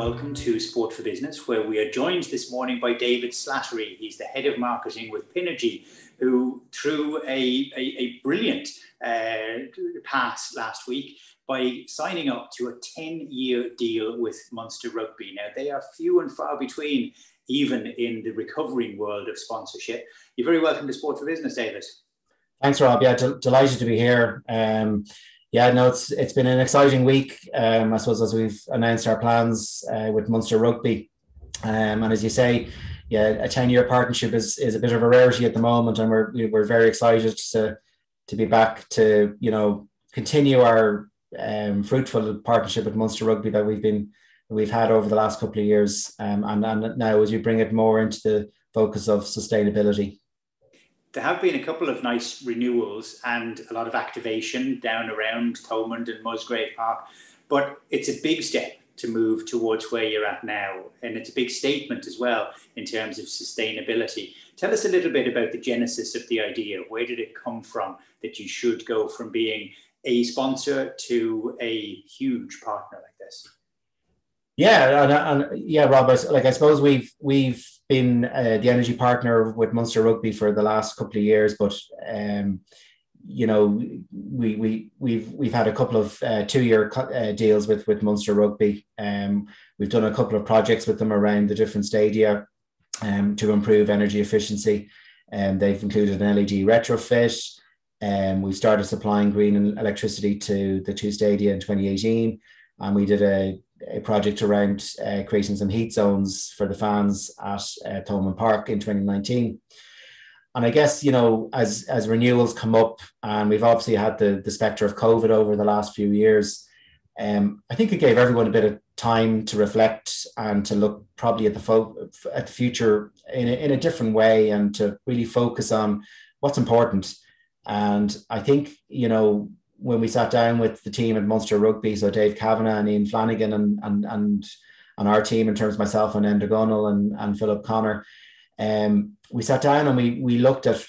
welcome to Sport for Business, where we are joined this morning by David Slattery. He's the head of marketing with Pinergy, who threw a brilliant pass last week by signing up to a 10-year deal with Munster Rugby. Now, they are few and far between, even in the recovering world of sponsorship. You're very welcome to Sport for Business, David. Thanks, Rob. Yeah, delighted to be here. It's been an exciting week, I suppose, as we've announced our plans with Munster Rugby. And as you say, yeah, a 10-year partnership is a bit of a rarity at the moment, and we're very excited to be back to, continue our fruitful partnership with Munster Rugby that we've had over the last couple of years, and now as we bring it more into the focus of sustainability. There have been a couple of nice renewals and a lot of activation down around Thomond and Musgrave Park, but it's a big step to move towards where you're at now. And it's a big statement as well in terms of sustainability. Tell us a little bit about the genesis of the idea. Where did it come from that you should go from being a sponsor to a huge partner like this? Yeah, Rob, I suppose we've been the energy partner with Munster Rugby for the last couple of years, but we've had a couple of 2-year deals with Munster Rugby. We've done a couple of projects with them around the different stadia to improve energy efficiency. They've included an LED retrofit. We started supplying green electricity to the 2 stadia in 2018, and we did a project around creating some heat zones for the fans at Thomond Park in 2019. And I guess, as renewals come up, and we've obviously had the spectre of COVID over the last few years, I think it gave everyone a bit of time to reflect and to look probably at the future in a different way, and to really focus on what's important. And I think, when we sat down with the team at Munster Rugby, so Dave Kavanagh and Ian Flanagan and our team, in terms of myself and Enda Gunnell and Philip Connor, we sat down and we looked at,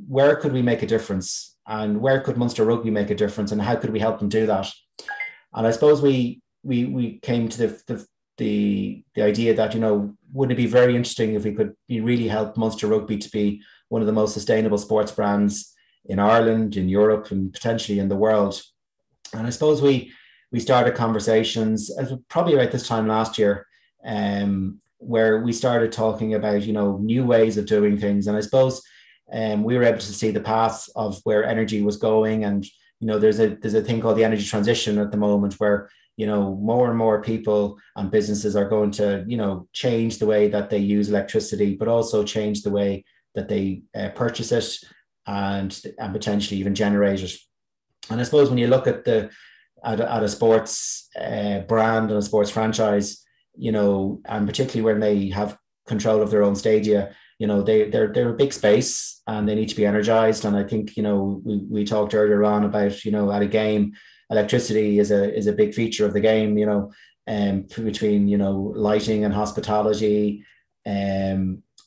where could we make a difference, and where could Munster Rugby make a difference, and how could we help them do that? And I suppose we came to the idea that, wouldn't it be very interesting if we could really help Munster Rugby to be one of the most sustainable sports brands in Ireland, in Europe, and potentially in the world. And I suppose we started conversations probably about this time last year, where we started talking about, new ways of doing things. And I suppose we were able to see the path of where energy was going. And, there's a thing called the energy transition at the moment, where, more and more people and businesses are going to, change the way that they use electricity, but also change the way that they purchase it, and potentially even generate it. And I suppose when you look at a sports brand and a sports franchise, and particularly when they have control of their own stadia, they're a big space and they need to be energized. And I think, we talked earlier on about, at a game, electricity is a big feature of the game, between, lighting and hospitality,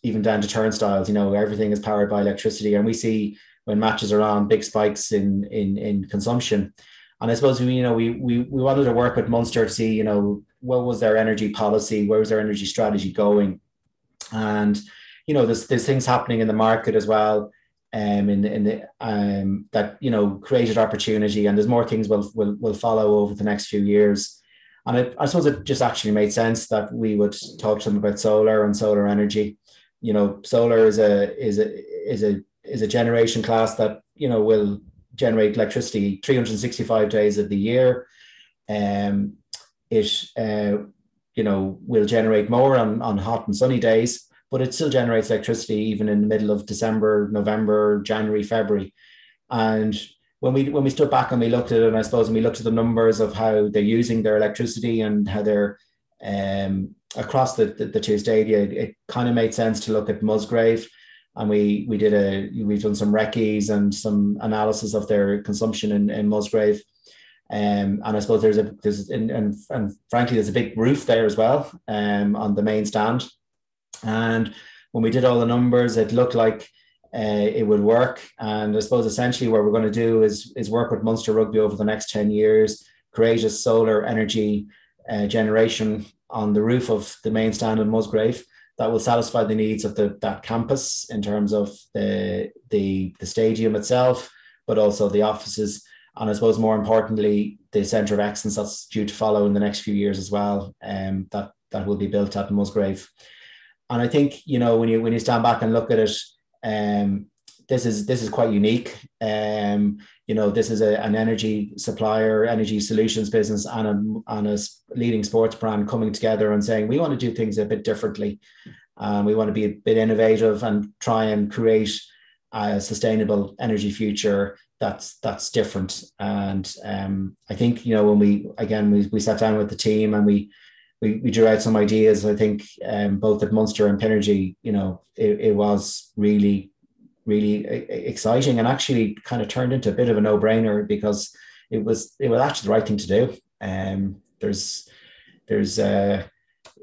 even down to turnstiles, everything is powered by electricity. And we see, when matches are on, big spikes in consumption. And I suppose we wanted to work with Munster to see, what was their energy policy, where was their energy strategy going. And, there's things happening in the market as well, that, created opportunity, and there's more things will follow over the next few years. And I suppose it just actually made sense that we would talk to them about solar and solar energy. Solar is a generation class that, will generate electricity 365 days of the year. It will generate more on hot and sunny days, but it still generates electricity even in the middle of December, November, January, February. And when we stood back and we looked at it, and I suppose, and we looked at the numbers of how they're using their electricity and how they're across the 2 stadia, it kind of made sense to look at Musgrave. And we've done some recce's and some analysis of their consumption in Musgrave. And I suppose and frankly, there's a big roof there as well, on the main stand. And when we did all the numbers, it looked like it would work. And I suppose essentially what we're going to do is work with Munster Rugby over the next 10 years, create a solar energy generation on the roof of the main stand in Musgrave that will satisfy the needs of that campus in terms of the stadium itself, but also the offices. And I suppose more importantly, the centre of excellence that's due to follow in the next few years as well, that will be built at Musgrave. And I think, you know, when you stand back and look at it, this is quite unique. You know, this is an energy supplier, energy solutions business, and a leading sports brand coming together and saying we want to do things a bit differently. We want to be a bit innovative and try and create a sustainable energy future that's different. And I think, you know, when we sat down with the team and we drew out some ideas. I think both at Munster and Pinergy, you know, it was really exciting, and actually kind of turned into a bit of a no-brainer because it was actually the right thing to do.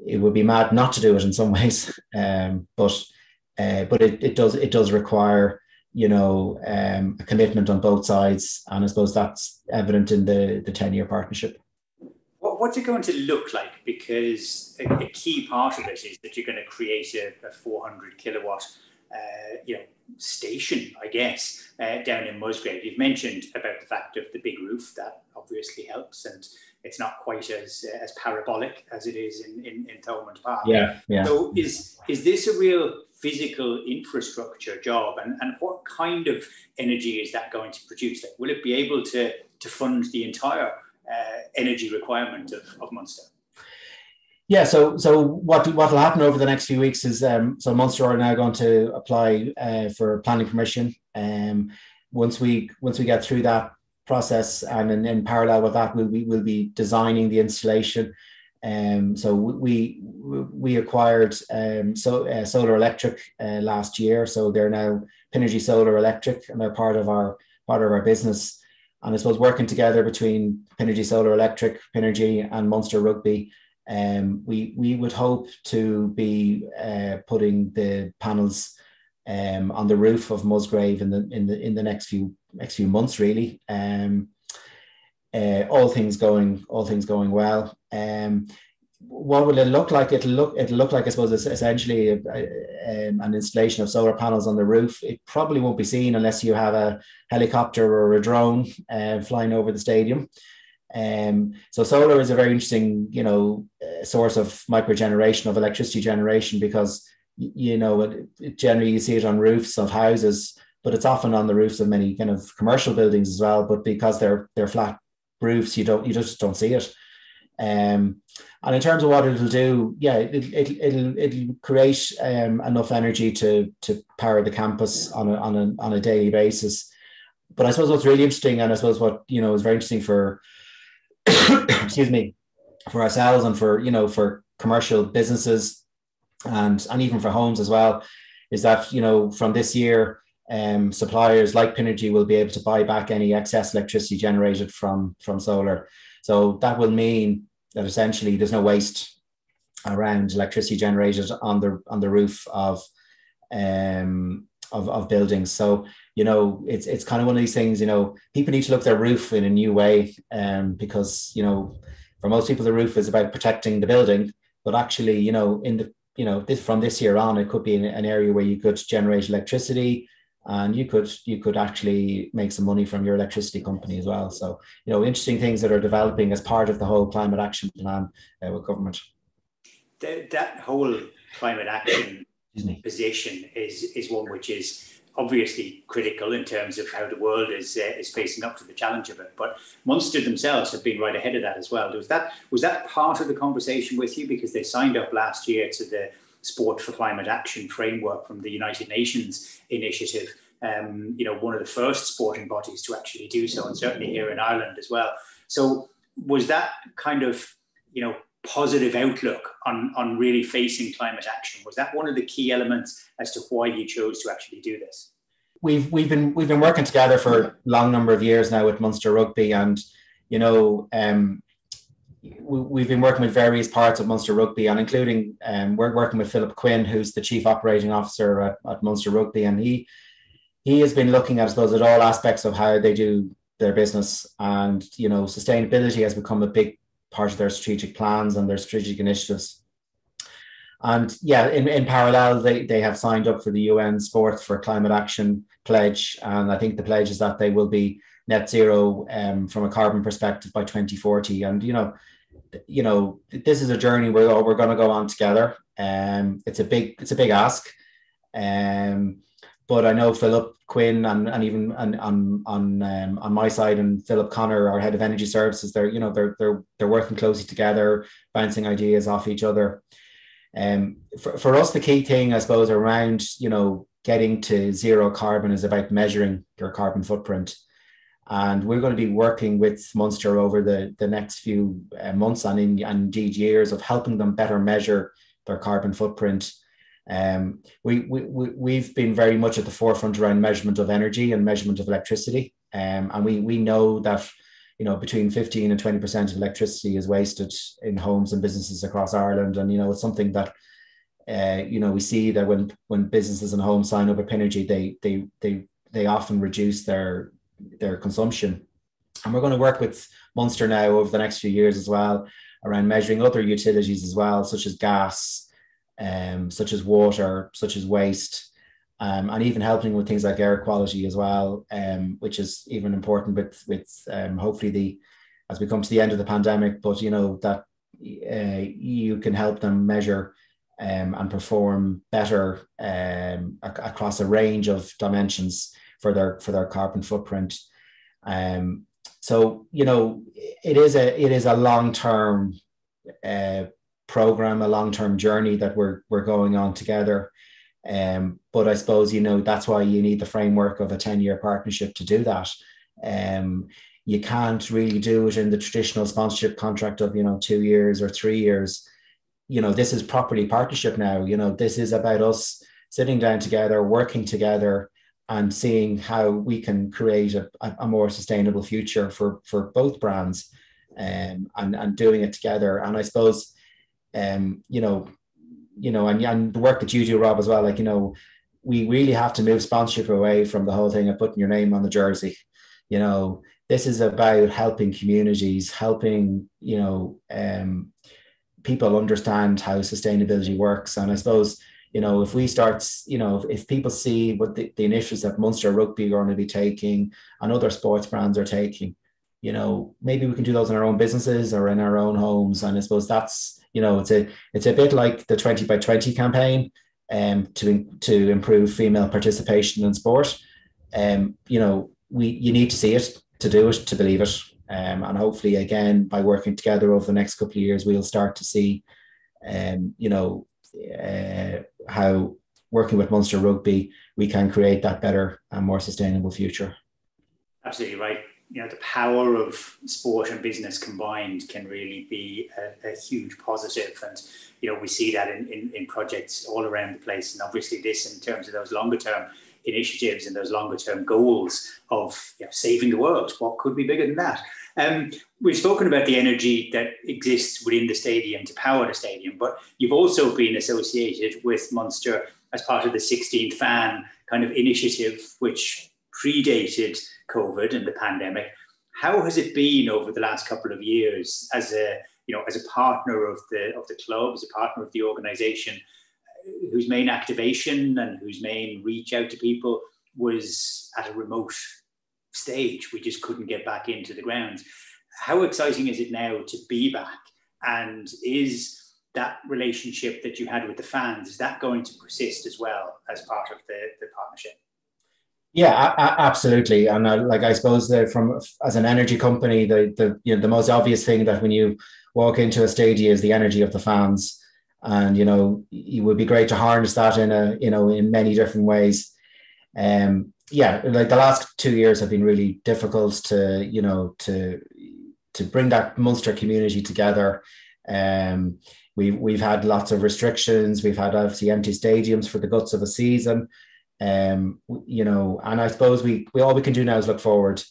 It would be mad not to do it in some ways, but it does require, you know, a commitment on both sides, and I suppose that's evident in the 10-year partnership. What's it going to look like? Because a key part of it is that you're going to create a 400 kilowatt station, I guess, down in Musgrave. You've mentioned about the fact of the big roof. That obviously helps, and it's not quite as parabolic as it is in Thomond Park. Yeah. So is this a real physical infrastructure job, and what kind of energy is that going to produce? Like, will it be able to fund the entire energy requirement of Munster? Yeah, so what will happen over the next few weeks is so Munster are now going to apply for planning permission. Once we get through that process, and in parallel with that, we'll be designing the installation. So we acquired Solar Electric last year, so they're now Pinergy Solar Electric, and they're part of our business. And I suppose working together between Pinergy Solar Electric, Pinergy, and Munster Rugby, we would hope to be putting the panels on the roof of Musgrave in the next few months, really. All things going well. What will it look like? It'll look like, I suppose, it's essentially an installation of solar panels on the roof. It probably won't be seen unless you have a helicopter or a drone flying over the stadium. So solar is a very interesting, you know, source of microgeneration of electricity generation, because, you know, generally you see it on roofs of houses, but it's often on the roofs of many kind of commercial buildings as well. But because they're flat roofs, you just don't see it. And in terms of what it'll do, yeah, it'll create enough energy to power the campus on a daily basis. But I suppose what's really interesting, and I suppose what, you know, is very interesting for excuse me, for ourselves and for, you know, for commercial businesses and even for homes as well, is that, you know, from this year, suppliers like Pinergy will be able to buy back any excess electricity generated from solar. So that will mean that essentially there's no waste around electricity generated on the roof of buildings. So, you know, it's kind of one of these things, you know, people need to look at their roof in a new way, because, you know, for most people, the roof is about protecting the building, but actually, you know, from this year on, it could be an area where you could generate electricity, and you could actually make some money from your electricity company as well. So, you know, interesting things that are developing as part of the whole climate action plan with government. That whole climate action position is one which is obviously critical in terms of how the world is facing up to the challenge of it. But Munster themselves have been right ahead of that as well. Was that part of the conversation with you, because they signed up last year to the Sport for Climate Action framework from the United Nations initiative? You know, one of the first sporting bodies to actually do so, and certainly here in Ireland as well. So was that kind of, you know, positive outlook on really facing climate action, was that one of the key elements as to why you chose to actually do this? We've been working together for a long number of years now with Munster Rugby, and, you know, we've been working with various parts of Munster Rugby, and including we're working with Philip Quinn, who's the Chief Operating Officer at Munster Rugby, and he has been looking at, I suppose, at all aspects of how they do their business. And, you know, sustainability has become a big part of their strategic plans and their strategic initiatives. And yeah, in parallel, they have signed up for the UN Sport for Climate Action pledge. And I think the pledge is that they will be net zero from a carbon perspective by 2040. And, this is a journey we're going to go on together. It's a big ask. But I know Philip Quinn and even on my side, and Philip Connor, our head of energy services, they're working closely together, bouncing ideas off each other. For us, the key thing, I suppose, around getting to zero carbon is about measuring your carbon footprint. And we're going to be working with Munster over the next few months and indeed years of helping them better measure their carbon footprint. We've been very much at the forefront around measurement of energy and measurement of electricity. And we know that between 15 and 20% of electricity is wasted in homes and businesses across Ireland. And, it's something that, we see that when businesses and homes sign up at Pinergy, they often reduce their consumption. And we're going to work with Munster now over the next few years as well around measuring other utilities as well, such as gas, such as water, such as waste, and even helping with things like air quality as well, which is even important with hopefully as we come to the end of the pandemic, but that you can help them measure and perform better across a range of dimensions for their carbon footprint. So it is a long-term program, a long-term journey that we're going on together. But I suppose, that's why you need the framework of a 10-year partnership to do that. You can't really do it in the traditional sponsorship contract of, 2 years or 3 years. This is properly partnership now. This is about us sitting down together, working together, and seeing how we can create a more sustainable future for both brands, and doing it together. And I suppose, and the work that you do, Rob, as well, we really have to move sponsorship away from the whole thing of putting your name on the jersey. This is about helping communities, helping, people understand how sustainability works. And I suppose, if we start, if people see what the initiatives that Munster Rugby are going to be taking and other sports brands are taking, maybe we can do those in our own businesses or in our own homes. And I suppose that's, it's a bit like the 20 by 20 campaign to improve female participation in sport. You need to see it to do it, to believe it. And hopefully, again, by working together over the next couple of years, we'll start to see, how working with Munster Rugby, we can create that better and more sustainable future. Absolutely right. The power of sport and business combined can really be a huge positive. And, we see that in projects all around the place. And obviously this, in terms of those longer term initiatives and those longer term goals of saving the world, what could be bigger than that? We've spoken about the energy that exists within the stadium to power the stadium, but you've also been associated with Munster as part of the 16th Fan kind of initiative, which predated COVID and the pandemic. How has it been over the last couple of years as a partner of the club, as a partner of the organisation, whose main activation and whose main reach out to people was at a remote stage? We just couldn't get back into the grounds. How exciting is it now to be back? And is that relationship that you had with the fans, is that going to persist as well as part of the partnership? Yeah, absolutely. And I suppose that as an energy company, the most obvious thing that when you walk into a stadium is the energy of the fans. And, it would be great to harness that in many different ways. The last 2 years have been really difficult to bring that Munster community together. We've had lots of restrictions. We've had obviously empty stadiums for the guts of a season. And I suppose all we can do now is look forward.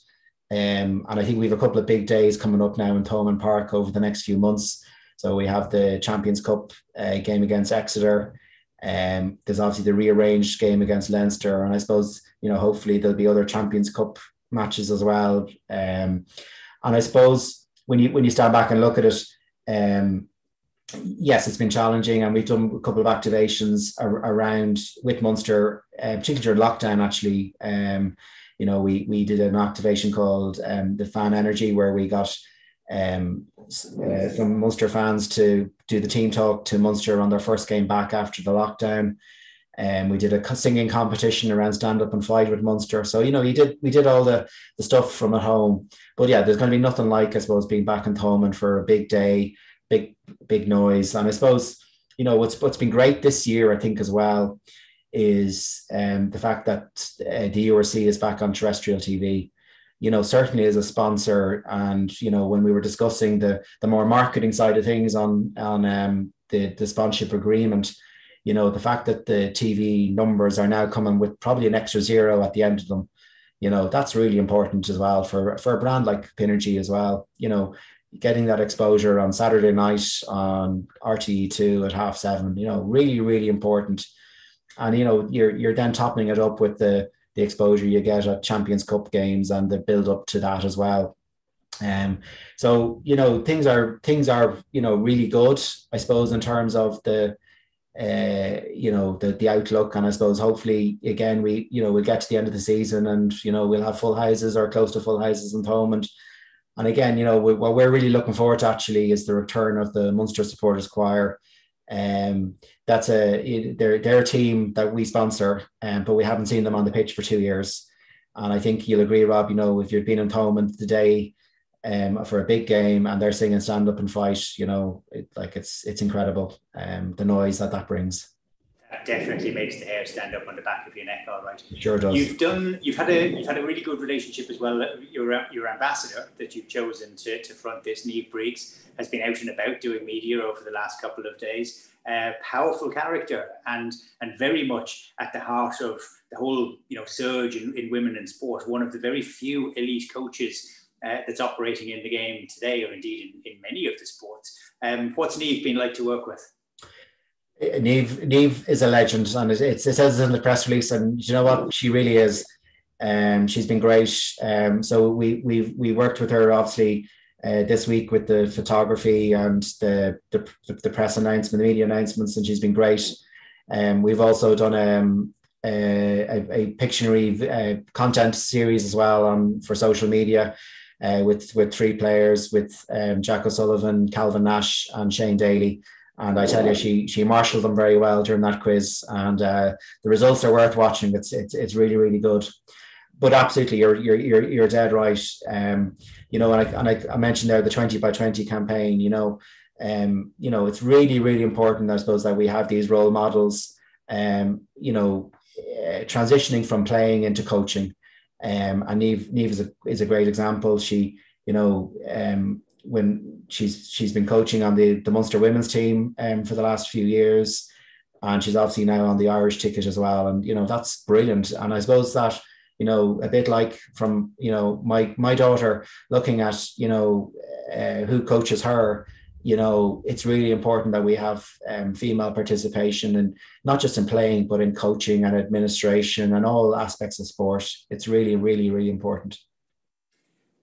And I think we have a couple of big days coming up now in Thomond Park over the next few months. So we have the Champions Cup game against Exeter. There's obviously the rearranged game against Leinster. And I suppose, hopefully there'll be other Champions Cup matches as well. And I suppose when you stand back and look at it, yes, it's been challenging, and we've done a couple of activations around with Munster, particularly during lockdown. Actually, we did an activation called the Fan Energy, where we got some Munster fans to do the team talk to Munster on their first game back after the lockdown. We did a singing competition around stand up and fight with Munster. So, we did all the stuff from at home. But yeah, there's going to be nothing like, I suppose, being back in Thomond for a big day, big noise. And I suppose, what's been great this year, I think, as well, is the fact that the URC is back on terrestrial TV. Certainly as a sponsor, and when we were discussing the more marketing side of things on the sponsorship agreement, the fact that the TV numbers are now coming with probably an extra zero at the end of them, that's really important as well for a brand like Pinergy as well. Getting that exposure on Saturday night on RTE2 at 7:30, really, really important. And, you're then topping it up with the exposure you get at Champions Cup games and the build up to that as well. So, things are, really good, I suppose, in terms of the outlook. And I suppose hopefully again, we'll get to the end of the season and, we'll have full houses or close to full houses in Thomond. And again, what we're really looking forward to actually is the return of the Munster Supporters Choir. That's they're a team that we sponsor, but we haven't seen them on the pitch for 2 years. And I think you'll agree, Rob, if you've been in Thomond today for a big game and they're singing Stand Up and Fight, it's incredible, the noise that brings. That definitely makes the hair stand up on the back of your neck, all right. Sure does. You've had a really good relationship as well. Your ambassador that you've chosen to front this, Niamh Briggs, has been out and about doing media over the last couple of days. Powerful character and very much at the heart of the whole surge in women in sport. One of the very few elite coaches that's operating in the game today, or indeed in many of the sports. What's Niamh been like to work with? Niamh is a legend, and it says it in the press release, and you know what, she really is. She's been great. So we worked with her obviously this week with the photography and the press announcement, the media announcements, and she's been great. We've also done a Pictionary content series as well for social media with 3 players, with Jack O'Sullivan, Calvin Nash, and Shane Daly. And I tell you, she marshalled them very well during that quiz, and the results are worth watching. It's really, really good. But absolutely, you're dead right. And I mentioned there the 20 by 20 campaign. It's really, really important, I suppose, that we have these role models. Transitioning from playing into coaching. And Niamh is a great example. She, when she's been coaching on the Munster women's team for the last few years, and she's obviously now on the Irish ticket as well, and that's brilliant. And I suppose that a bit like from my daughter looking at who coaches her, it's really important that we have female participation, and not just in playing but in coaching and administration and all aspects of sport. It's really, really, really important.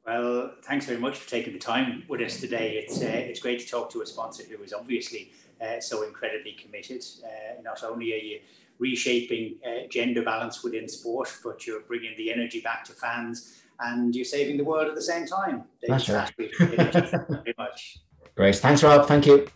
Well, thanks very much for taking the time with us today. It's great to talk to a sponsor who is obviously so incredibly committed. Not only are you reshaping gender balance within sport, but you're bringing the energy back to fans, and you're saving the world at the same time. David Slattery, thank you very much. Great. Thanks, Rob. Thank you.